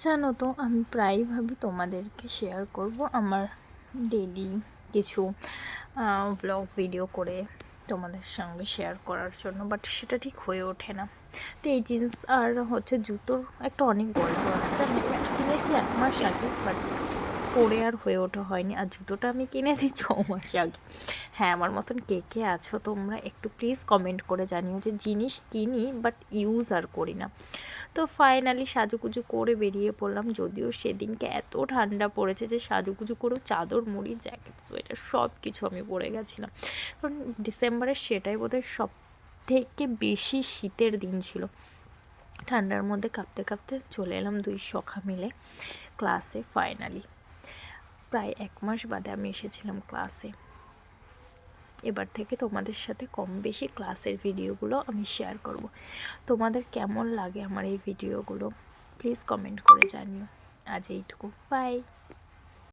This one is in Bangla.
জানো তো আমি প্রায়ই ভাবি তোমাদেরকে শেয়ার করব আমার ডেইলি কিছু ভ্লগ ভিডিও করে তোমাদের সঙ্গে শেয়ার করার জন্য, বাট সেটা ঠিক হয়ে ওঠে না। তো এই জিন্স আর জুতোর একটা অনেক গল্প আছে, জানো তো। কিনেছি 1 মাস আগে, বাট পরে আর হয়ে ওঠা হয়নি। আর জুতোটা আমি কিনেছি 6 মাস আগে। হ্যাঁ, আমার মতন কে কে আছো তোমরা একটু প্লিজ কমেন্ট করে জানিও যে জিনিস কিনি বাট ইউজ আর করি না। তো ফাইনালি সাজুগুজু করে বেরিয়ে পড়লাম, যদিও সেদিনকে এত ঠান্ডা পড়েছে যে সাজুগুজু করেও চাদর মুড়ি জ্যাকেট সোয়েটার সব কিছু আমি পরে গেছিলাম। কারণ ডিসেম্বরের সেটাই বোধহয় সব থেকে বেশি শীতের দিন ছিল। ঠান্ডার মধ্যে কাঁপতে কাঁপতে চলে এলাম 2 সখা মিলে ক্লাসে। ফাইনালি প্রায় 1 মাস বাদে আমি এসেছিলাম ক্লাসে। এবার থেকে তোমাদের সাথে কম বেশি ক্লাসের ভিডিওগুলো আমি শেয়ার করব। তোমাদের কেমন লাগে আমার এই ভিডিওগুলো প্লিজ কমেন্ট করে জানিও। আজ এইটুকু, বাই।